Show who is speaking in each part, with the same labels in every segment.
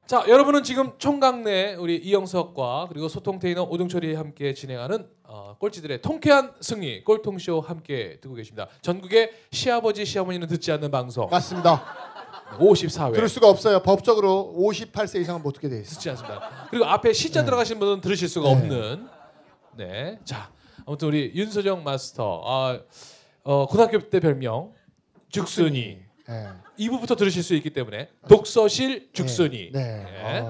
Speaker 1: 자, 여러분은 지금 총각 내 우리 이영석과 그리고 소통 테이너 오동철이 함께 진행하는 꼴찌들의 통쾌한 승리 꼴통쇼 함께 듣고 계십니다. 전국의 시아버지 시어머니는 듣지 않는 방송.
Speaker 2: 맞습니다.
Speaker 1: 54회.
Speaker 2: 들을 수가 없어요. 법적으로 58세 이상은 못 듣게 돼 있어요.
Speaker 1: 듣지 않습니다. 그리고 앞에 시자 들어가신 분은 들으실 수가 없는. 네. 자, 아무튼 우리 윤소정 마스터. 고등학교 때 별명 죽순이.
Speaker 2: 네.
Speaker 1: 2부부터 들으실 수 있기 때문에 독서실 죽순이.
Speaker 2: 네.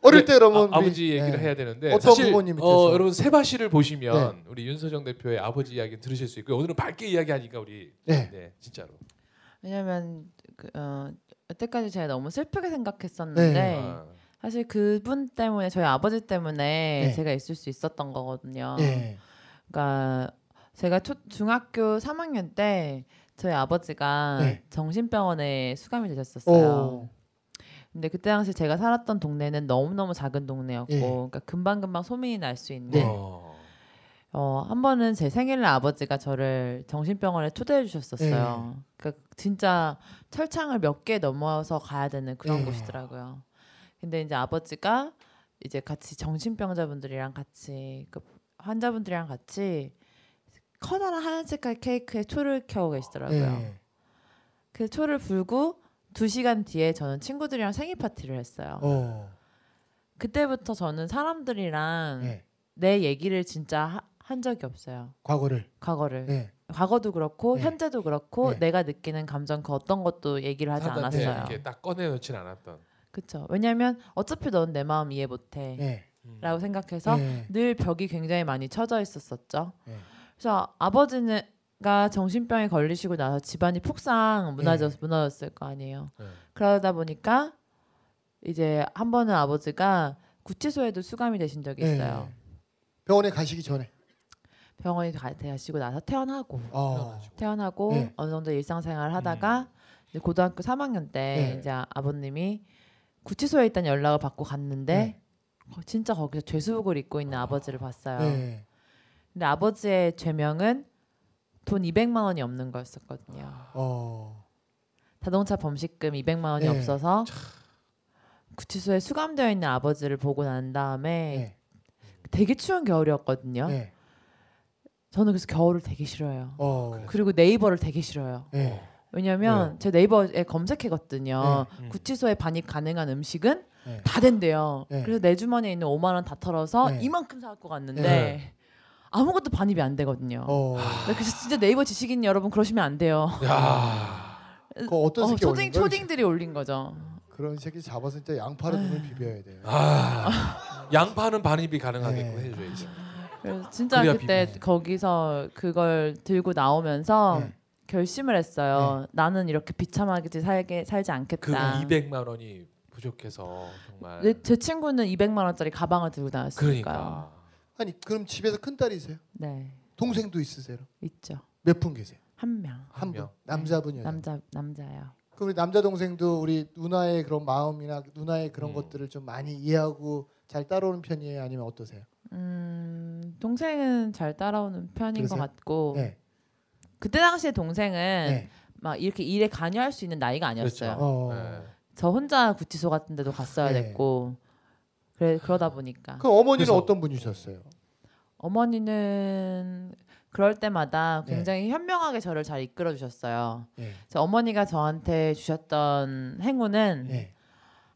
Speaker 2: 어릴 때 그러면
Speaker 1: 아버지 얘기를 해야 되는데
Speaker 2: 어떤
Speaker 1: 사실
Speaker 2: 부모님께서
Speaker 1: 여러분 세바시를 보시면 우리 윤서정 대표의 아버지 이야기 들으실 수 있고요. 오늘은 밝게 이야기하니까 우리 네 진짜로.
Speaker 3: 왜냐면 여태까지 제가 너무 슬프게 생각했었는데 사실 그분 때문에 저희 아버지 때문에 제가 있을 수 있었던 거거든요. 그러니까 제가 중학교 3학년 때 저희 아버지가 정신병원에 수감이 되셨었어요. 근데 그때 당시 제가 살았던 동네는 너무너무 작은 동네였고 그러니까 금방금방 소문이 날 수 있는 한 번은 제 생일날 아버지가 저를 정신병원에 초대해 주셨었어요. 그러니까 진짜 철창을 몇 개 넘어서 가야 되는 그런 곳이더라고요. 근데 이제 아버지가 이제 같이 정신병자분들이랑 같이 그 환자분들이랑 같이 커다란 하얀 색깔 케이크에 초를 켜고 계시더라고요. 그 초를 불고 2시간 뒤에 저는 친구들이랑 생일 파티를 했어요. 그때부터 저는 사람들이랑 내 얘기를 진짜 한 적이 없어요.
Speaker 2: 과거를.
Speaker 3: 과거도 그렇고 현재도 그렇고 내가 느끼는 감정 그 어떤 것도 얘기를 하지 않았어요.
Speaker 1: 이렇게 딱 꺼내놓진 않았던.
Speaker 3: 그렇죠. 왜냐하면 어차피 넌 내 마음 이해 못해 라고 생각해서 늘 벽이 굉장히 많이 쳐져 있었었죠. 그래서 아버지가 정신병에 걸리시고 나서 집안이 폭삭 무너졌을 거 아니에요. 그러다 보니까 이제 한 번은 아버지가 구치소에도 수감이 되신 적이 있어요.
Speaker 2: 병원에 가시기 전에.
Speaker 3: 병원에 가시고 나서 태어나고 어느 정도 일상생활을 하다가 이제 고등학교 3학년 때 이제 아버님이 구치소에 있다는 연락을 받고 갔는데 진짜 거기서 죄수복을 입고 있는 아버지를 봤어요. 근데 아버지의 죄명은 돈 200만 원이 없는 거였었거든요. 자동차 범식금 200만 원이 없어서 구치소에 수감되어 있는 아버지를 보고 난 다음에 되게 추운 겨울이었거든요. 저는 그래서 겨울을 되게 싫어해요. 그리고 네이버를 되게 싫어요. 왜냐면 제 네이버에 검색했거든요. 구치소에 반입 가능한 음식은 다 된대요. 그래서 내 주머니에 있는 5만 원 다 털어서 이만큼 사갖고 갔는데 아무것도 반입이 안 되거든요. 그래서 진짜 네이버 지식인 여러분 그러시면 안 돼요.
Speaker 2: 그 어떤 새끼
Speaker 3: 초딩들이 올린 거죠.
Speaker 2: 그런 새끼 잡아서 진짜 양파를 눈을 비벼야 돼요.
Speaker 1: 양파는 반입이 가능하게끔 해줘야지.
Speaker 3: 진짜 그때 거기서 그걸 들고 나오면서 결심을 했어요. 나는 이렇게 비참하게 살지 않겠다.
Speaker 1: 그 200만 원이 부족해서 정말.
Speaker 3: 제 친구는 200만 원짜리 가방을 들고 다녔으니까요.
Speaker 1: 그러니까.
Speaker 2: 아니 그럼 집에서 큰 딸이세요?
Speaker 3: 네.
Speaker 2: 동생도 있으세요?
Speaker 3: 있죠.
Speaker 2: 몇 분 계세요?
Speaker 3: 한 명.
Speaker 2: 한 명. 남자분이요?
Speaker 3: 남자예요.
Speaker 2: 그럼 우리 남자 동생도 우리 누나의 그런 마음이나 누나의 그런 것들을 좀 많이 이해하고 잘 따라오는 편이에요? 아니면 어떠세요?
Speaker 3: 동생은 잘 따라오는 편인
Speaker 2: 그러세요?
Speaker 3: 것 같고 그때 당시에 동생은 막 이렇게 일에 관여할 수 있는 나이가 아니었어요.
Speaker 1: 그렇죠.
Speaker 3: 저 혼자 구치소 같은 데도 갔어야 됐고 그러다 보니까.
Speaker 2: 그럼 어머니는 어떤 분이셨어요?
Speaker 3: 어머니는 그럴 때마다 굉장히 현명하게 저를 잘 이끌어 주셨어요. 어머니가 저한테 주셨던 행운은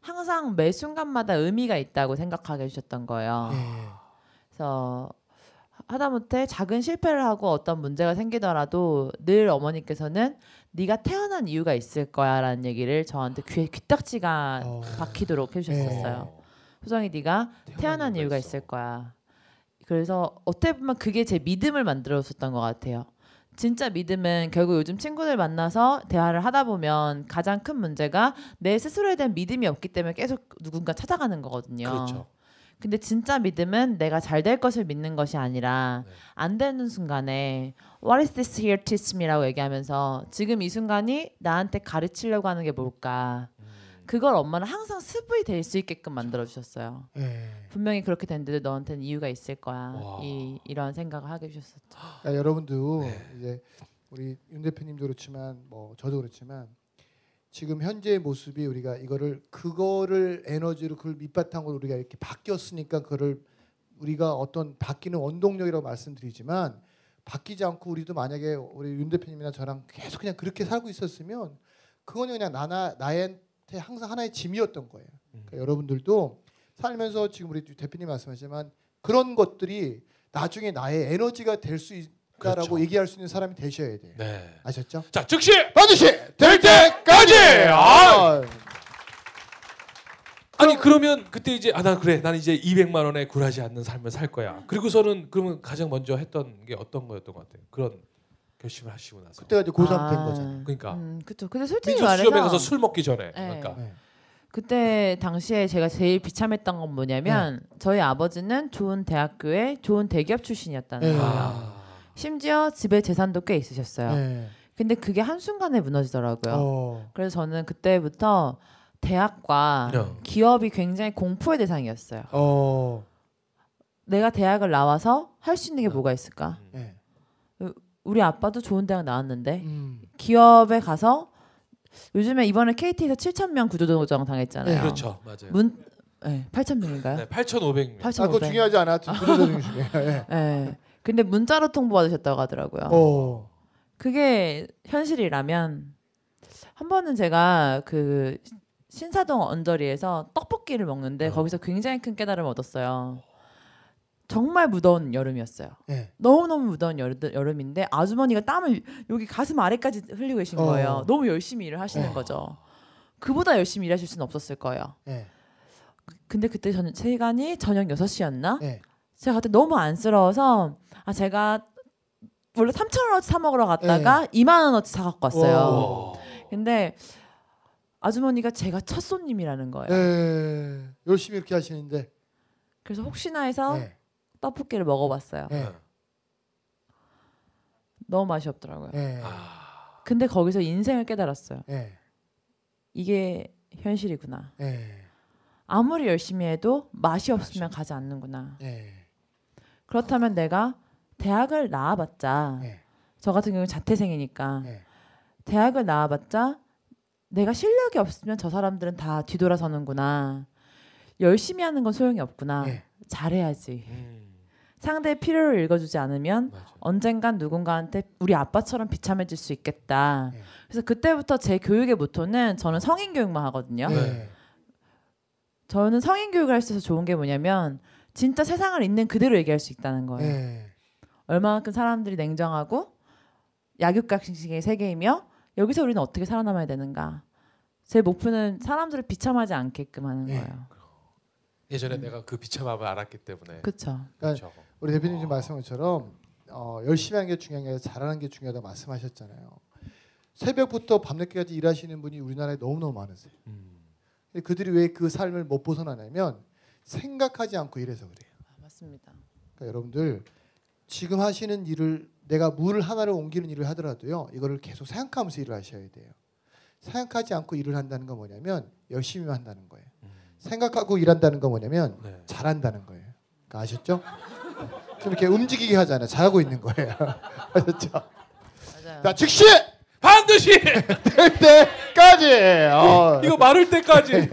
Speaker 3: 항상 매 순간마다 의미가 있다고 생각하게 해주셨던 거예요. 그래서 하다못해 작은 실패를 하고 어떤 문제가 생기더라도 늘 어머니께서는 네가 태어난 이유가 있을 거야라는 얘기를 저한테 귀에 귀딱지가 박히도록 해주셨었어요. 소정이 네가 태어난 이유가 있을 거야. 그래서 어떻게 보면 그게 제 믿음을 만들어줬던 것 같아요. 진짜 믿음은 결국 요즘 친구들 만나서 대화를 하다 보면 가장 큰 문제가 내 스스로에 대한 믿음이 없기 때문에 계속 누군가 찾아가는 거거든요.
Speaker 1: 그렇죠.
Speaker 3: 근데 진짜 믿음은 내가 잘 될 것을 믿는 것이 아니라 안 되는 순간에 What is this here teach me라고 얘기하면서 지금 이 순간이 나한테 가르치려고 하는 게 뭘까? 그걸 엄마는 항상 습이 될 수 있게끔 만들어 주셨어요. 분명히 그렇게 됐는데 너한테는 이유가 있을 거야. 이런 생각을 하게 해주셨었죠.
Speaker 2: 여러분도 이제 우리 윤 대표님도 그렇지만 뭐 저도 그렇지만 지금 현재의 모습이 우리가 그거를 에너지로 그걸 밑바탕으로 우리가 이렇게 바뀌었으니까 그거를 우리가 어떤 바뀌는 원동력이라고 말씀드리지만 바뀌지 않고 우리도 만약에 우리 윤 대표님이나 저랑 계속 그냥 그렇게 살고 있었으면 그거는 그냥 나한테 항상 하나의 짐이었던 거예요. 그러니까 여러분들도 살면서 지금 우리 대표님 말씀하시지만 그런 것들이 나중에 나의 에너지가 될 수 있다라고
Speaker 1: 그렇죠.
Speaker 2: 얘기할 수 있는 사람이 되셔야 돼요.
Speaker 1: 네.
Speaker 2: 아셨죠?
Speaker 1: 자, 즉시
Speaker 2: 반드시
Speaker 1: 될 때까지. 아니 그러면 그때 이제 나 그래 난 이제 200만 원에 굴하지 않는 삶을 살 거야. 그리고서는 그러면 가장 먼저 했던 게 어떤 거였던 것 같아요? 그런 결심을 하시고 나서.
Speaker 2: 그때가 이제 고3 된 거잖아요.
Speaker 1: 그러니까
Speaker 3: 그렇죠. 근데 솔직히
Speaker 1: 민속수점에
Speaker 3: 말해서
Speaker 1: 가서 술 먹기 전에.
Speaker 3: 네.
Speaker 1: 그러니까.
Speaker 2: 네.
Speaker 3: 그때 당시에 제가 제일 비참했던 건 뭐냐면 저희 아버지는 좋은 대학교에 좋은 대기업 출신이었다는
Speaker 2: 네.
Speaker 3: 거예요. 심지어 집에 재산도 꽤 있으셨어요.
Speaker 2: 네.
Speaker 3: 근데 그게 한순간에 무너지더라고요. 그래서 저는 그때부터 대학과 기업이 굉장히 공포의 대상이었어요. 내가 대학을 나와서 할 수 있는 게 뭐가 있을까?
Speaker 2: 네.
Speaker 3: 우리 아빠도 좋은 대학 나왔는데 기업에 가서 요즘에 이번에 KT에서 7,000명 구조조정 당했잖아요.
Speaker 1: 네, 그렇죠, 맞아요.
Speaker 3: 8,000명인가요?
Speaker 1: 네, 8,500명.
Speaker 3: 8,500.
Speaker 2: 그거 중요하지 않아. 구조조정 중에.
Speaker 3: 네. 근데 문자로 통보받으셨다고 하더라고요. 그게 현실이라면 한 번은 제가 그 신사동 언저리에서 떡볶이를 먹는데 거기서 굉장히 큰 깨달음을 얻었어요. 정말 무더운 여름이었어요.
Speaker 2: 네.
Speaker 3: 너무너무 무더운 여름인데 아주머니가 땀을 여기 가슴 아래까지 흘리고 계신 거예요. 너무 열심히 일을 하시는 거죠. 그보다 열심히 일하실 수는 없었을 거예요.
Speaker 2: 네.
Speaker 3: 근데 그때 시간이 저녁 6시였나?
Speaker 2: 네.
Speaker 3: 제가 그때 너무 안쓰러워서 제가 원래 3,000원어치 사 먹으러 갔다가 2만 원어치 사 갖고 왔어요. 근데 아주머니가 제가 첫 손님이라는 거예요.
Speaker 2: 네. 열심히 이렇게 하시는데.
Speaker 3: 그래서 혹시나 해서
Speaker 2: 네.
Speaker 3: 떡볶이를 먹어봤어요.
Speaker 2: 네.
Speaker 3: 너무 맛이 없더라고요.
Speaker 2: 네.
Speaker 3: 근데 거기서 인생을 깨달았어요.
Speaker 2: 네.
Speaker 3: 이게 현실이구나.
Speaker 2: 네.
Speaker 3: 아무리 열심히 해도 맛이 없으면 가지 않는구나.
Speaker 2: 네.
Speaker 3: 그렇다면 내가 대학을 나와봤자
Speaker 2: 네.
Speaker 3: 저 같은 경우는 자퇴생이니까
Speaker 2: 네.
Speaker 3: 대학을 나와봤자 내가 실력이 없으면 저 사람들은 다 뒤돌아서는구나. 열심히 하는 건 소용이 없구나.
Speaker 2: 네.
Speaker 3: 잘해야지. 상대의 필요를 읽어주지 않으면
Speaker 1: 맞아.
Speaker 3: 언젠간 누군가한테 우리 아빠처럼 비참해질 수 있겠다.
Speaker 2: 네.
Speaker 3: 그래서 그때부터 제 교육의 모토는 저는 성인 교육만 하거든요.
Speaker 2: 네.
Speaker 3: 저는 성인 교육을 할 수 있어서 좋은 게 뭐냐면 진짜 세상을 있는 그대로 얘기할 수 있다는 거예요.
Speaker 2: 네.
Speaker 3: 얼마만큼 사람들이 냉정하고 약육강식의 세계이며 여기서 우리는 어떻게 살아남아야 되는가. 제 목표는 사람들을 비참하지 않게끔 하는
Speaker 2: 네.
Speaker 3: 거예요.
Speaker 1: 예전에 내가 그 비참함을 알았기 때문에.
Speaker 3: 그렇죠.
Speaker 1: 그렇죠.
Speaker 2: 우리 대표님 지금 말씀한 것처럼 열심히 하는 게 중요한 게 아니라 잘하는 게 중요하다고 말씀하셨잖아요. 새벽부터 밤늦게까지 일하시는 분이 우리나라에 너무너무 많으세요. 근데 그들이 왜 그 삶을 못 벗어나냐면 생각하지 않고 일해서 그래요.
Speaker 3: 맞습니다.
Speaker 2: 그러니까 여러분들 지금 하시는 일을 내가 물 하나를 옮기는 일을 하더라도요. 이거를 계속 생각하면서 일을 하셔야 돼요. 생각하지 않고 일을 한다는 건 뭐냐면 열심히 한다는 거예요. 생각하고 일한다는 건 뭐냐면 잘한다는 거예요. 그러니까 아셨죠? 좀 이렇게 움직이게 하잖아요. 잘하고 있는 거예요. 아셨죠?
Speaker 3: 맞아요.
Speaker 2: 자, 즉시
Speaker 1: 반드시
Speaker 2: 될 때까지.
Speaker 1: 이거 마를 때까지.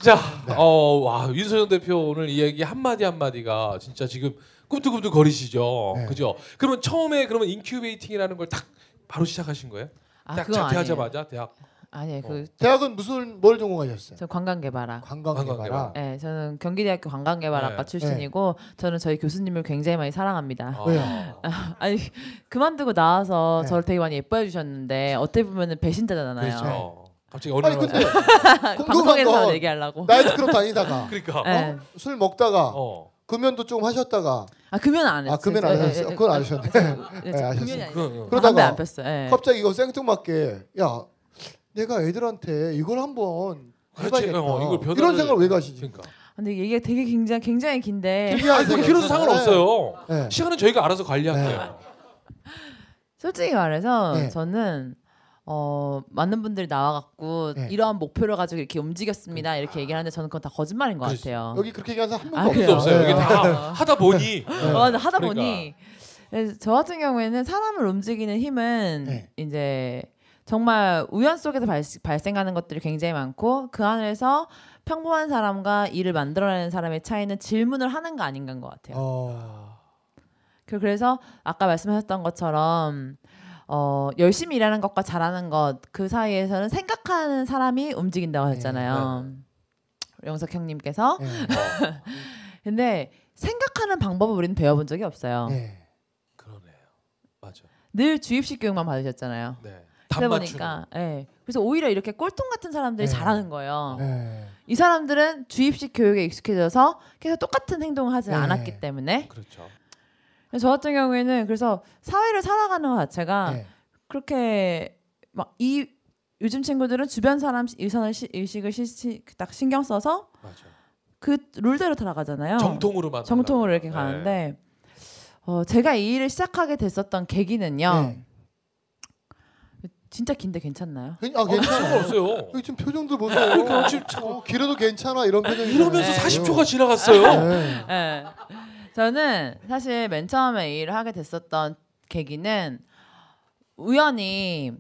Speaker 1: 자, 와 윤석열 대표 오늘 이야기 한마디 한마디가 진짜 지금 꿈틀꿈틀 거리시죠.
Speaker 2: 네.
Speaker 1: 그죠? 그러면 처음에 그러면 인큐베이팅이라는 걸 딱 바로 시작하신 거예요? 딱
Speaker 3: 그건
Speaker 1: 자퇴하자마자 대학.
Speaker 3: 아니에요.
Speaker 2: 대학은 뭘 전공하셨어요?
Speaker 3: 저 관광개발학.
Speaker 2: 관광개발학.
Speaker 3: 네, 저는 경기대학교 관광개발학과
Speaker 1: 네.
Speaker 3: 출신이고 저는 저희 교수님을 굉장히 많이 사랑합니다.
Speaker 2: 왜요?
Speaker 3: 아니 그만두고 나와서
Speaker 2: 네.
Speaker 3: 저를 되게 많이 예뻐해 주셨는데 어떻게 보면 배신자잖아요.
Speaker 1: 그렇죠. 갑자기 어느
Speaker 2: 아니
Speaker 1: 날
Speaker 2: 근데 궁금한
Speaker 3: 방송에서
Speaker 2: 건
Speaker 3: 얘기하려고.
Speaker 2: 나이트 클럽 다니다가
Speaker 1: 그러니까
Speaker 3: 네.
Speaker 2: 술 먹다가
Speaker 1: 어.
Speaker 2: 금연도 조금 하셨다가
Speaker 3: 금연 안 했어요.
Speaker 2: 금연 안 하셨어요? 그건 안 하셨네. 네,
Speaker 3: 금연이
Speaker 2: 아셨어요.
Speaker 3: 아니에요.
Speaker 1: 그러다가
Speaker 2: 그러다가
Speaker 3: 담배 안 폈어요. 네.
Speaker 2: 갑자기 이거 생뚱맞게 야 내가 애들한테 이걸 한번
Speaker 1: 그렇지.
Speaker 2: 해봐야겠다.
Speaker 1: 이걸 변화를-
Speaker 2: 이런 생각을 왜 가시지?
Speaker 1: 그러니까.
Speaker 3: 근데 이게 되게 굉장히 긴데
Speaker 2: 특이한
Speaker 1: 아니 길어도 상관없어요.
Speaker 2: 네.
Speaker 1: 시간은 저희가 알아서 관리할게요.
Speaker 3: 솔직히 말해서
Speaker 2: 네.
Speaker 3: 저는 많은 분들이 나와갖고
Speaker 2: 네.
Speaker 3: 이러한 목표를 가지고 이렇게 움직였습니다 이렇게 얘기하는데 저는 그건 다 거짓말인 것
Speaker 1: 그렇지.
Speaker 3: 같아요.
Speaker 2: 여기 그렇게 얘기하는 사람 한
Speaker 3: 아,
Speaker 2: 명도
Speaker 3: 그래요?
Speaker 2: 없어요.
Speaker 1: 없어요. 이게
Speaker 2: 네.
Speaker 1: 다 하다 보니
Speaker 3: 맞아 하다
Speaker 1: 그러니까.
Speaker 3: 보니 그래서 저 같은 경우에는 사람을 움직이는 힘은
Speaker 2: 네.
Speaker 3: 이제 정말 우연 속에서 발생하는 것들이 굉장히 많고 그 안에서 평범한 사람과 일을 만들어내는 사람의 차이는 질문을 하는 거 아닌가인 것 같아요. 그래서 아까 말씀하셨던 것처럼 열심히 일하는 것과 잘하는 것 그 사이에서는 생각하는 사람이 움직인다고 했잖아요. 영석 형님께서. 근데 생각하는 방법을 우리는 배워본 적이 없어요.
Speaker 1: 그러네요. 맞아.
Speaker 3: 늘 주입식 교육만 받으셨잖아요.
Speaker 1: 네.
Speaker 3: 그러다 보니까 그래서 오히려 이렇게 꼴통 같은 사람들이 잘하는 거예요. 이 사람들은 주입식 교육에 익숙해져서 계속 똑같은 행동을 하지 않았기 때문에.
Speaker 1: 그렇죠.
Speaker 3: 저 같은 경우에는 그래서 사회를 살아가는 것 자체가 그렇게 막 요즘 친구들은 주변 사람 의식을 딱 신경 써서
Speaker 1: 맞아.
Speaker 3: 그 룰대로 살아가잖아요.
Speaker 1: 정통으로
Speaker 3: 이렇게 가는데 제가 이 일을 시작하게 됐었던 계기는요. 진짜 긴데 괜찮나요?
Speaker 2: 괜찮아요.
Speaker 1: 없어요.
Speaker 2: 여기 좀 표정도 보세요. 길어도 괜찮아 이런 표정이.
Speaker 1: 이러면서 40초가 지나갔어요.
Speaker 3: 저는 사실 맨 처음에 이 일을 하게 됐었던 계기는 우연히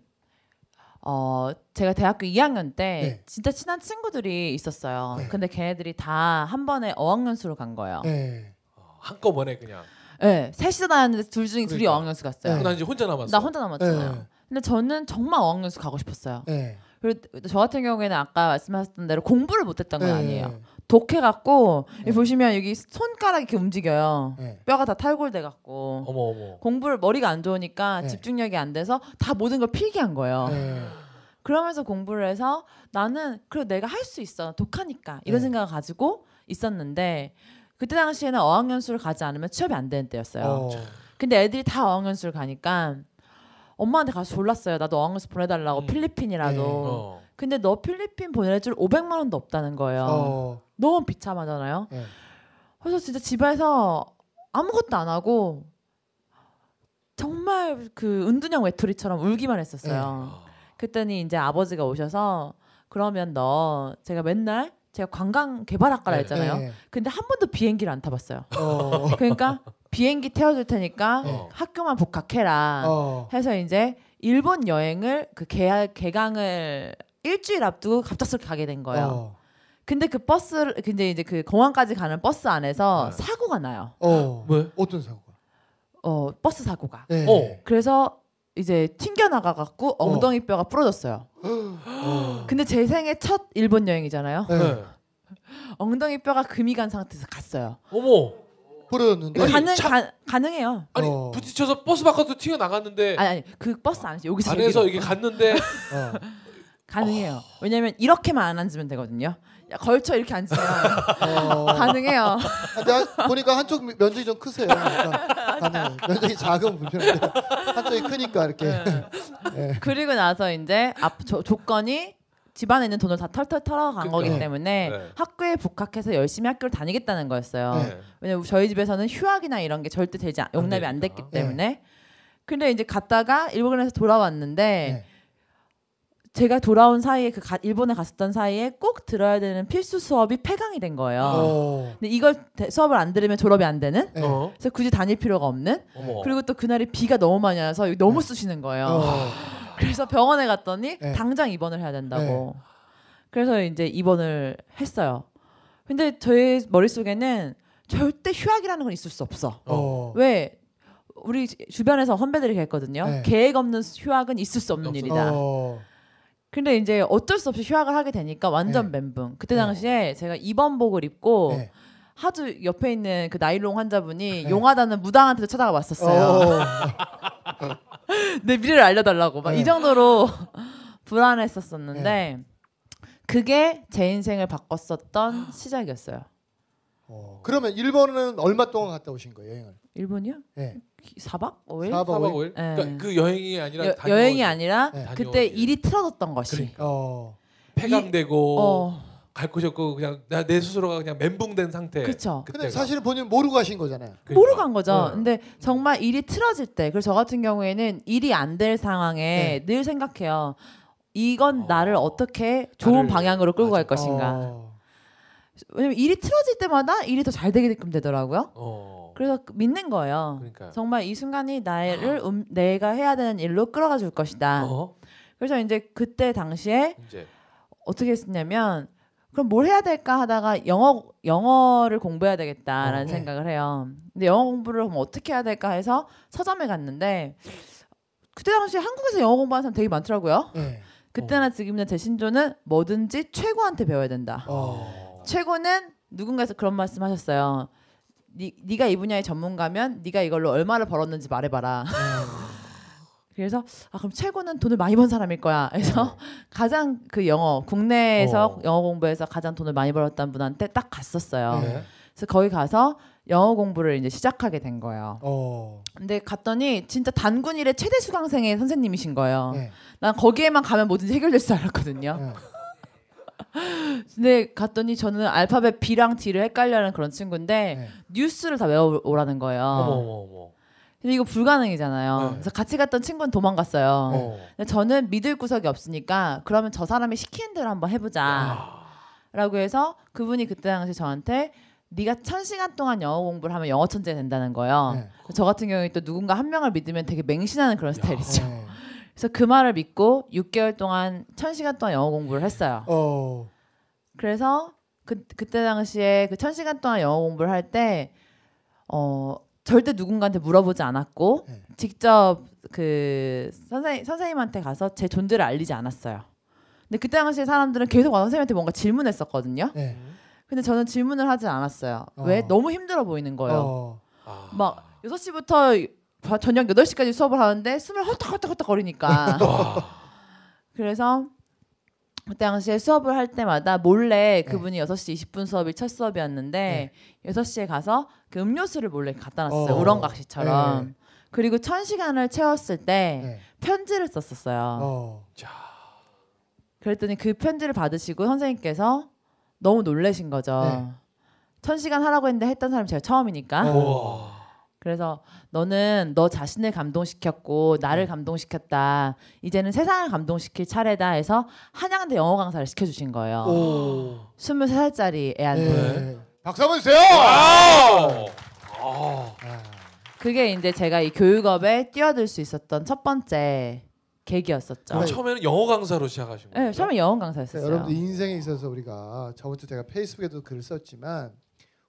Speaker 3: 제가 대학교 2학년 때 진짜 친한 친구들이 있었어요. 근데 걔네들이 다 한 번에 어학연수로 간 거예요.
Speaker 1: 한꺼번에 그냥.
Speaker 3: 셋이서 다녔는데 둘이 어학연수 갔어요.
Speaker 1: 난 이제 혼자 남았어.
Speaker 3: 나 혼자 남았잖아요. 근데 저는 정말 어학연수 가고 싶었어요. 그리고 저 같은 경우에는 아까 말씀하셨던 대로 공부를 못했던 건 아니에요. 독해갖고 보시면 여기 손가락이 이렇게 움직여요. 뼈가 다 탈골돼갖고
Speaker 1: 어머.
Speaker 3: 공부를 머리가 안 좋으니까 집중력이 안 돼서 다 모든 걸 필기한 거예요. 그러면서 공부를 해서 나는 그래도 내가 할 수 있어 독하니까 이런 생각을 가지고 있었는데 그때 당시에는 어학연수를 가지 않으면 취업이 안 되는 때였어요. 근데 애들이 다 어학연수를 가니까 엄마한테 가서 졸랐어요. 나도 어학연수 보내달라고 필리핀이라도. 근데 너 필리핀 보내줄 500만 원도 없다는 거예요. 너무 비참하잖아요. 그래서 진짜 집에서 아무것도 안 하고 정말 그 은둔형 외톨이처럼 울기만 했었어요. 그랬더니 이제 아버지가 오셔서 그러면 제가 맨날 제가 관광 개발학과라 했잖아요. 근데 한 번도 비행기를 안 타봤어요. 그러니까 비행기 태워줄 테니까 학교만 복학해라 해서 이제 일본 여행을 그 개강을 일주일 앞두고 갑작스럽게 가게 된 거예요. 근데 근데 이제 그 공항까지 가는 버스 안에서 사고가 나요.
Speaker 1: 왜?
Speaker 2: 어떤 사고가?
Speaker 3: 버스 사고가. 그래서 이제 튕겨 나가갖고 엉덩이 뼈가 부러졌어요. 근데 제 생애 첫 일본 여행이잖아요. 엉덩이 뼈가 금이 간 상태에서 갔어요.
Speaker 1: 어머.
Speaker 2: 부러졌는데.
Speaker 3: 가능해요.
Speaker 1: 아니 부딪혀서 버스 바깥으로 튀어 나갔는데.
Speaker 3: 아니 그 버스 안에서 여기서
Speaker 1: 안에서 이게 갔는데.
Speaker 3: 가능해요. 왜냐면 이렇게만 안 앉으면 되거든요. 걸쳐 이렇게 앉으면 가능해요.
Speaker 2: 내가 보니까 한쪽 면적이 좀 크세요. 그러니까 가능해요. 면적이 작으면 불편한데 한쪽이 크니까 이렇게.
Speaker 3: 그리고 나서 이제 조건이 집안에 있는 돈을 다 털털 털어간 거기 때문에 학교에 복학해서 열심히 학교를 다니겠다는 거였어요. 왜냐면 저희 집에서는 휴학이나 이런 게 절대 용납이 안 됐기 때문에. 근데 이제 갔다가 일본에서 돌아왔는데 제가 돌아온 사이에 일본에 갔었던 사이에 꼭 들어야 되는 필수 수업이 폐강이 된 거예요. 근데 이걸 수업을 안 들으면 졸업이 안 되는. 그래서 굳이 다닐 필요가 없는. 그리고 또 그날이 비가 너무 많이 와서 너무 쑤시는 거예요. 그래서 병원에 갔더니 당장 입원을 해야 된다고. 그래서 이제 입원을 했어요. 근데 저의 머릿속에는 절대 휴학이라는 건 있을 수 없어. 왜? 우리 주변에서 선배들이 그랬거든요. 계획 없는 휴학은 있을 수 없는 일이다. 근데 이제 어쩔 수 없이 휴학을 하게 되니까 완전 멘붕. 그때 당시에 제가 입원복을 입고 하도 옆에 있는 그 나일론 환자분이 용하다는 무당한테도 찾아가 왔었어요. 내 미래를 알려달라고 막 이 정도로 불안했었었는데 그게 제 인생을 바꿨었던 시작이었어요.
Speaker 2: 그러면 일본은 얼마 동안 갔다 오신 거예요, 여행을?
Speaker 3: 일본이요? 4박 5일?
Speaker 2: 4박
Speaker 1: 5일? 그러니까 그 여행이 아니라
Speaker 3: 여행이 아니라 그때 일이 틀어졌던 것이.
Speaker 1: 그러니까. 폐강되고 갈 곳이 없고 그냥 내 스스로가 그냥 멘붕된 상태.
Speaker 3: 그렇죠.
Speaker 2: 근데 사실은 본인 모르고 가신 거잖아요.
Speaker 3: 그러니까. 모르고 간 거죠. 근데 정말 일이 틀어질 때, 그래서 저 같은 경우에는 일이 안 될 상황에 늘 생각해요. 이건 나를 어떻게 좋은 방향으로 끌고 갈 것인가. 왜냐면 일이 틀어질 때마다 일이 더 잘 되게끔 되더라고요. 그래서 믿는 거예요. 정말 이 순간이 나를 내가 해야 되는 일로 끌어가 줄 것이다. 그래서 이제 그때 당시에
Speaker 1: 이제
Speaker 3: 어떻게 했었냐면 그럼 뭘 해야 될까 하다가 영어를 공부해야 되겠다라는 생각을 해요. 근데 영어 공부를 그럼 어떻게 해야 될까 해서 서점에 갔는데 그때 당시에 한국에서 영어 공부하는 사람 되게 많더라고요. 그때나 지금이나 제 신조는 뭐든지 최고한테 배워야 된다. 최고는 누군가에서 그런 말씀하셨어요. 네가 이 분야의 전문가면 네가 이걸로 얼마를 벌었는지 말해봐라. 그래서 그럼 최고는 돈을 많이 번 사람일 거야. 그래서 가장 그 국내에서 영어 공부해서 가장 돈을 많이 벌었다는 분한테 딱 갔었어요. 그래서 거기 가서 영어 공부를 이제 시작하게 된 거예요. 근데 갔더니 진짜 단군 일의 최대 수강생의 선생님이신 거예요. 난 거기에만 가면 뭐든지 해결될 줄 알았거든요. 근데 갔더니 저는 알파벳 B랑 D를 헷갈려하는 그런 친구인데 뉴스를 다 외워오라는 거예요. 근데 이거 불가능이잖아요. 그래서 같이 갔던 친구는 도망갔어요. 근데 저는 믿을 구석이 없으니까 그러면 저 사람이 시키는 대로 한번 해보자 라고 해서 그분이 그때 당시 저한테 네가 1000시간 동안 영어 공부를 하면 영어 천재가 된다는 거예요. 저 같은 경우에 또 누군가 한 명을 믿으면 되게 맹신하는 그런 스타일이죠. 그래서 그 말을 믿고 6개월 동안 1000시간 동안 영어 공부를 했어요. 그래서 그때 당시에 그 1000시간 동안 영어 공부를 할 때 절대 누군가한테 물어보지 않았고 직접 그 선생님한테 가서 제 존재를 알리지 않았어요. 근데 그때 당시에 사람들은 계속 와서 선생님한테 뭔가 질문했었거든요. 근데 저는 질문을 하지 않았어요. 왜? 너무 힘들어 보이는 거예요. 막 6시부터 저녁 8시까지 수업을 하는데 숨을 헐떡헐떡 거리니까. 그래서 그때 당시에 수업을 할 때마다 몰래 그분이 6시 20분 수업이 첫 수업이었는데 6시에 가서 그 음료수를 몰래 갖다 놨어요. 우렁각시처럼. 그리고 1000시간을 채웠을 때 편지를 썼었어요. 그랬더니 그 편지를 받으시고 선생님께서 너무 놀라신 거죠. 1000시간 하라고 했는데 했던 사람이 제가 처음이니까. 그래서 너는 너 자신을 감동시켰고 나를 감동시켰다. 이제는 세상을 감동시킬 차례다 해서 한양대 영어 강사를 시켜주신 거예요. 23살짜리 애한테.
Speaker 2: 박수 한번 주세요.
Speaker 3: 그게 이제 제가 이 교육업에 뛰어들 수 있었던 첫 번째 계기였었죠.
Speaker 1: 처음에는 영어 강사로 시작하신 거예요?
Speaker 3: 네, 처음에 영어 강사였어요.
Speaker 2: 여러분들 인생에 있어서 우리가 저번 주 제가 페이스북에도 글을 썼지만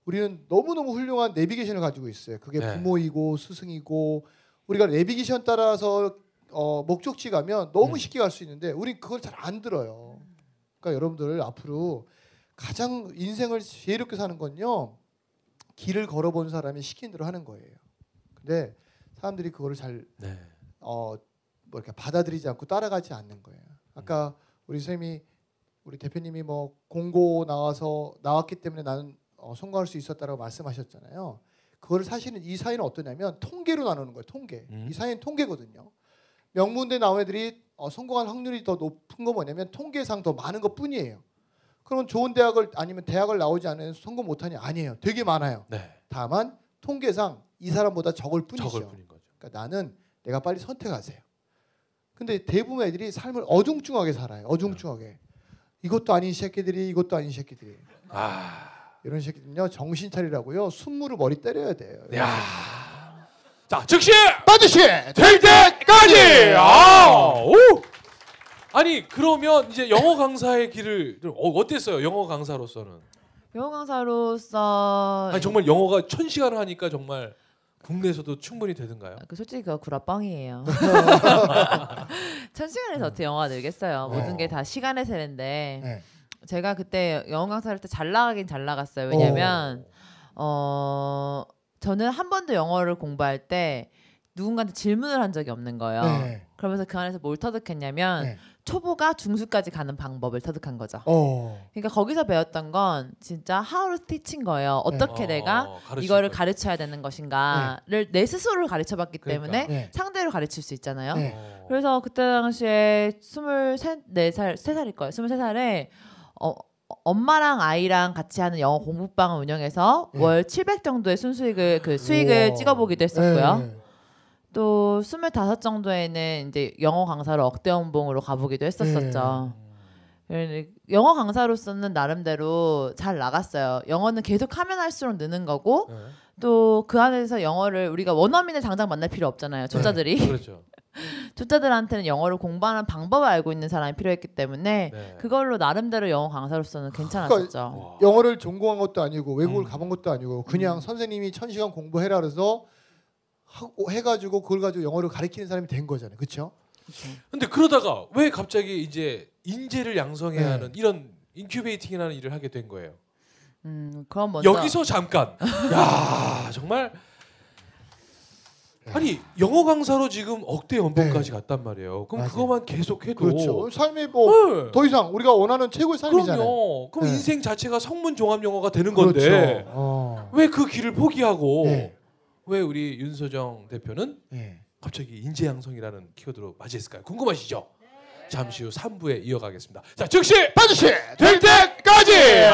Speaker 2: 우리는 너무너무 훌륭한 내비게이션을 가지고 있어요. 그게 부모이고 스승이고 우리가 내비게이션 따라서 목적지 가면 너무 쉽게 갈 수 있는데 우리 그걸 잘 안 들어요. 그러니까 여러분들 앞으로 가장 인생을 지혜롭게 사는 건요. 길을 걸어본 사람이 시킨 대로 하는 거예요. 근데 사람들이 그거를 잘 뭐 이렇게 받아들이지 않고 따라가지 않는 거예요. 아까 우리 선생님이 우리 대표님이 뭐 공고 나왔기 때문에 나는 성공할 수 있었다라고 말씀하셨잖아요. 그거를 사실은 이 사회는 어떠냐면 통계로 나누는 거예요. 통계. 이 사회는 통계거든요. 명문대 나온 애들이 성공할 확률이 더 높은 거 뭐냐면 통계상 더 많은 것뿐이에요. 그러면 좋은 대학을 아니면 대학을 나오지 않으면 성공 못하냐? 아니에요. 되게 많아요. 다만 통계상 이 사람보다 적을 뿐이죠. 그러니까 나는 내가 빨리 선택하세요. 근데 대부분 애들이 삶을 어중충하게 살아요. 어중충하게. 이것도 아닌 새끼들이 이것도 아닌 새끼들이. 이런 새끼들은요 정신 차리라고요. 순무를 머리 때려야 돼요.
Speaker 1: 자, 즉시
Speaker 2: 반드시
Speaker 1: 될 때까지. 아니 그러면 이제 영어 강사의 길을 어땠어요? 영어 강사로서는?
Speaker 3: 영어 강사로서
Speaker 1: 아니 정말 영어가 1000시간을 하니까 정말 국내에서도 충분히 되던가요?
Speaker 3: 솔직히 그거 구라뻥이에요. 1000시간에서 어떻게 영어가 늘겠어요. 모든 게 다 시간의 세례인데 제가 그때 영어 강사를 할 때 잘 나가긴 잘 나갔어요. 왜냐면 저는 한 번도 영어를 공부할 때 누군가한테 질문을 한 적이 없는 거예요. 그러면서 그 안에서 뭘 터득했냐면 초보가 중수까지 가는 방법을 터득한 거죠. 그러니까 거기서 배웠던 건 진짜 how to teach인 거예요. 어떻게 내가 이거를 가르쳐야 되는 것인가를 내 스스로를 가르쳐봤기 때문에 상대를 가르칠 수 있잖아요. 그래서 그때 당시에 23살 거예요. 23살에 엄마랑 아이랑 같이 하는 영어 공부방을 운영해서 월 700 정도의 수익을 찍어보기도 했었고요. 또 25 정도에는 이제 영어 강사로 억대 연봉으로 가보기도 했었었죠. 영어 강사로서는 나름대로 잘 나갔어요. 영어는 계속 하면 할수록 느는 거고 또 그 안에서 영어를 우리가 원어민을 당장 만날 필요 없잖아요. 초짜들이.
Speaker 1: 그렇죠.
Speaker 3: 초짜들한테는 영어를 공부하는 방법을 알고 있는 사람이 필요했기 때문에
Speaker 1: 네.
Speaker 3: 그걸로 나름대로 영어 강사로서는 괜찮았었죠.
Speaker 2: 영어를 전공한 것도 아니고 외국을 가본 것도 아니고 그냥 선생님이 1000시간 공부해라 그래서 하고 해가지고 그걸 가지고 영어를 가르치는 사람이 된 거잖아요, 그렇죠?
Speaker 1: 근데 그러다가 왜 갑자기 이제 인재를 양성해야
Speaker 2: 네.
Speaker 1: 하는 이런 인큐베이팅이라는 일을 하게 된 거예요?
Speaker 3: 그럼 먼저
Speaker 1: 여기서 잠깐. 야 정말. 아니 영어 강사로 지금 억대 연봉까지 갔단 말이에요. 그럼
Speaker 2: 맞아요.
Speaker 1: 그것만 계속해도
Speaker 2: 그렇죠. 삶이 뭐 더
Speaker 1: 네.
Speaker 2: 이상 우리가 원하는 최고의 삶이잖아요.
Speaker 1: 그럼요. 그럼
Speaker 2: 네.
Speaker 1: 인생 자체가 성문 종합 영어가 되는
Speaker 2: 그렇죠.
Speaker 1: 건데 왜 그 길을 포기하고
Speaker 2: 네.
Speaker 1: 왜 우리 윤서정 대표는
Speaker 2: 네.
Speaker 1: 갑자기 인재 양성이라는 키워드로 맞이했을까요? 궁금하시죠? 잠시 후 3부에 이어가겠습니다. 자, 즉시
Speaker 2: 반드시
Speaker 1: 될 때까지.
Speaker 2: 네.